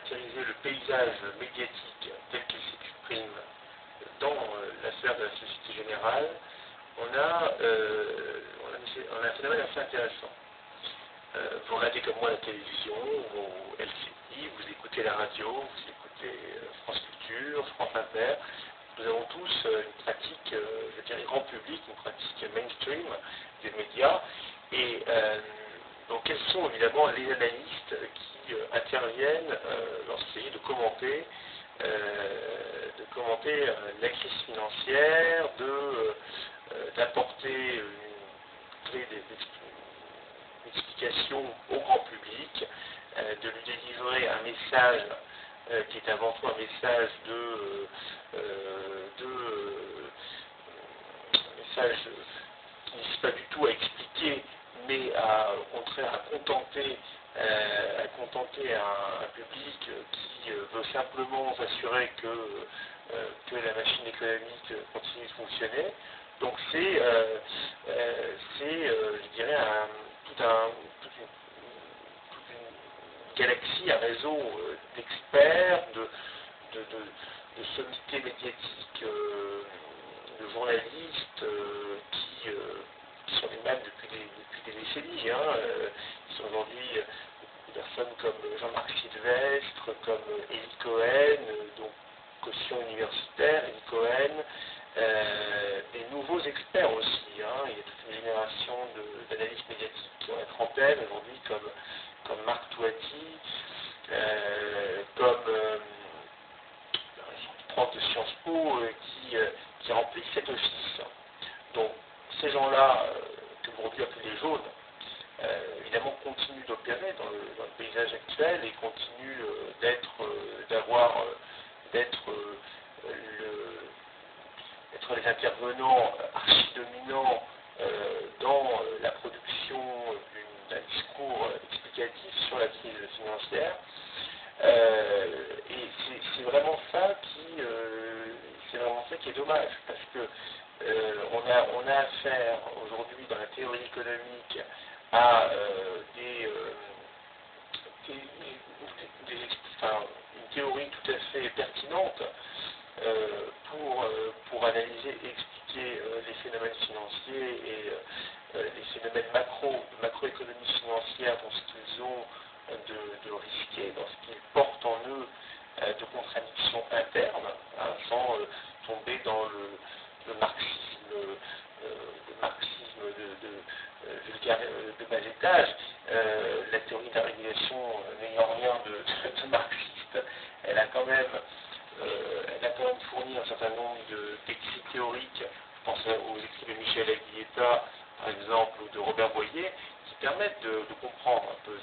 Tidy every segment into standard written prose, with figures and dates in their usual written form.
caractériser le paysage médiatique tel qu'il s'exprime dans la sphère de la société générale, on a un phénomène assez intéressant. Vous regardez comme moi la télévision, au LCI, vous écoutez la radio, vous écoutez France Culture, France Inter. Nous avons tous une pratique, je dirais grand public, une pratique mainstream des médias. Et donc quels sont évidemment les analystes qui interviennent lorsqu'il s'agit de commenter la crise financière, d'apporter une explication au grand public, de lui délivrer un message qui est avant tout un message message qui ne vise pas du tout à expliquer, mais au contraire à contenter un public qui veut simplement s'assurer que la machine économique continue de fonctionner. Donc c'est, je dirais, toute une galaxie, un réseau d'experts, de sommités médiatiques, de journalistes qui sont les mêmes depuis des décennies. Qui sont aujourd'hui des personnes comme Jean-Marc Sylvestre, comme Elie Cohen, donc caution universitaire, Elie Cohen, des nouveaux experts aussi. Il y a toute une génération d'analystes médiatiques qui ont la trentaine aujourd'hui, comme Marc Touati, comme prof de Sciences Po qui remplissent cet office. Donc ces gens-là, que vous aujourd'hui appelez les jaunes, évidemment continuent d'opérer dans le paysage actuel et continuent d'être les intervenants archi-dominants dans la production d'un discours explicatif sur la crise financière. Et c'est vraiment ça qui est dommage, parce que on a affaire aujourd'hui dans la théorie économique à une théorie tout à fait pertinente pour analyser et expliquer les phénomènes financiers et les phénomènes macroéconomie financière dans ce qu'ils ont de risqué, dans ce qu'ils portent en eux de contradictions internes, sans tomber dans le marxisme de bas étage. La théorie de la régulation n'ayant rien de marxiste, elle a quand même fourni un certain nombre d'écrits théoriques, je pense aux écrits de Michel Aguileta, par exemple, ou de Robert Boyer, qui permettent de comprendre un peu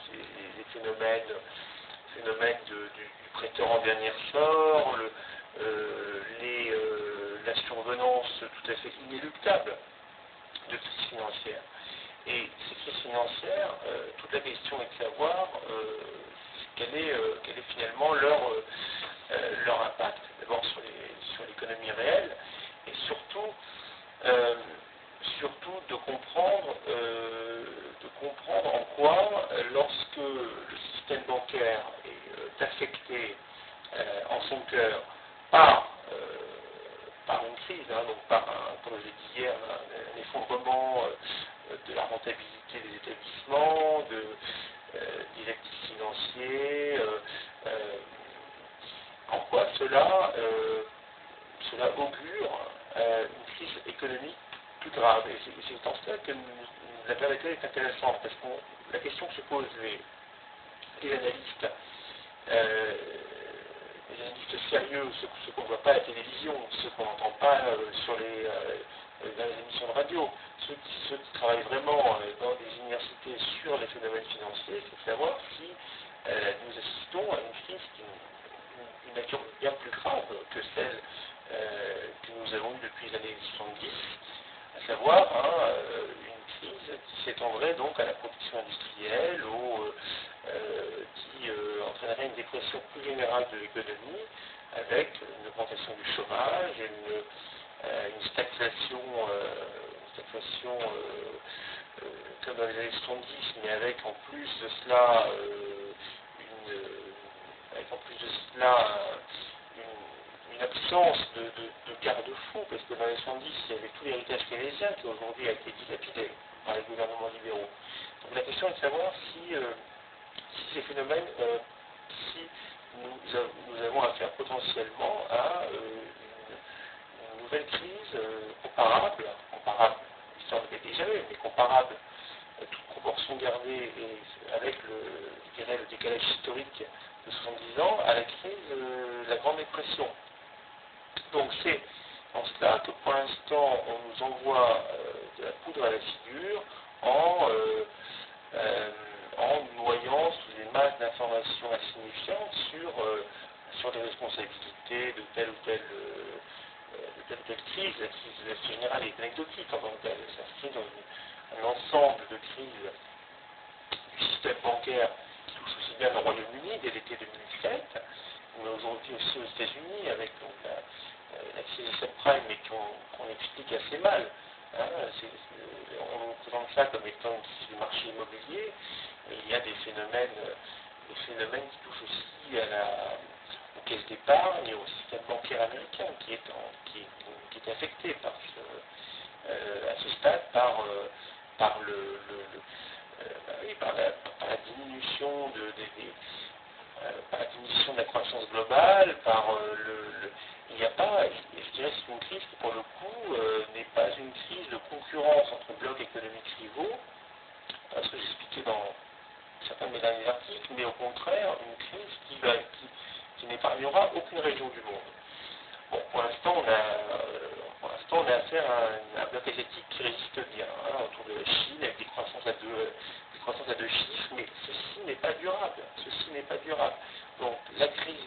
les phénomènes du prêteur en dernier ressort, la survenance tout à fait inéluctable de crises financières. Et ces crises financières, toute la question est de savoir quel est finalement leur impact, d'abord sur l'économie réelle, et surtout de comprendre en quoi, lorsque le système bancaire est affecté en son cœur par une crise, donc comme je l'ai dit hier, un effondrement de la rentabilité des établissements, des actifs financiers, en quoi cela augure une crise économique plus grave. Et c'est en cela que la période actuelle est intéressante, parce que la question que se posent les analystes sérieux, ceux qu'on ne voit pas à la télévision, ceux qu'on n'entend pas dans les émissions de radio, ceux qui travaillent vraiment dans des universités sur les phénomènes financiers, c'est de savoir si nous assistons à une crise d'une nature bien plus grave que celle que nous avons eue depuis les années 70, à savoir une crise qui s'étendrait donc à la production industrielle, qui entraînerait une dépression plus générale de l'économie, avec une augmentation du chômage, une stagflation comme dans les années 70, mais avec en plus de cela là une absence de garde-fous, parce que dans les 70, il y avait tout l'héritage keynésien qui aujourd'hui a été dilapidé par les gouvernements libéraux. Donc la question est de savoir si ces phénomènes, si nous avons affaire potentiellement à une nouvelle crise comparable, l'histoire ne l'était jamais, mais comparable, toute proportion gardée et avec je dirais, le décalage historique de 70 ans, à la crise de la Grande Dépression. Donc c'est en cela que pour l'instant on nous envoie de la poudre à la figure en nous noyant sous des masses d'informations insignifiantes sur les responsabilités de telle ou telle crise. La crise générale est anecdotique en tant que telle. Ça s'inscrit dans un ensemble de crises du système bancaire qui touche aussi bien le Royaume-Uni dès l'été 2007, mais aujourd'hui aussi aux États-Unis avec donc, la crise des subprimes, mais qu'on explique assez mal. Hein, on nous présente ça comme étant une crise du marché immobilier, et il y a des phénomènes qui touchent aussi aux caisses d'épargne, au système bancaire américain qui est affecté à ce stade par la diminution par la diminution de la croissance globale, il n'y a pas, je dirais que c'est une crise qui pour le coup n'est pas une crise de concurrence entre blocs économiques rivaux, ce que j'expliquais dans certains de mes derniers articles, mais au contraire une crise qui n'épargnera aucune région du monde. Bon, pour l'instant on a affaire à un bloc asiatique qui résiste bien, hein, autour de la Chine, avec des croissances à deux chiffres, mais ceci n'est pas durable. Donc la crise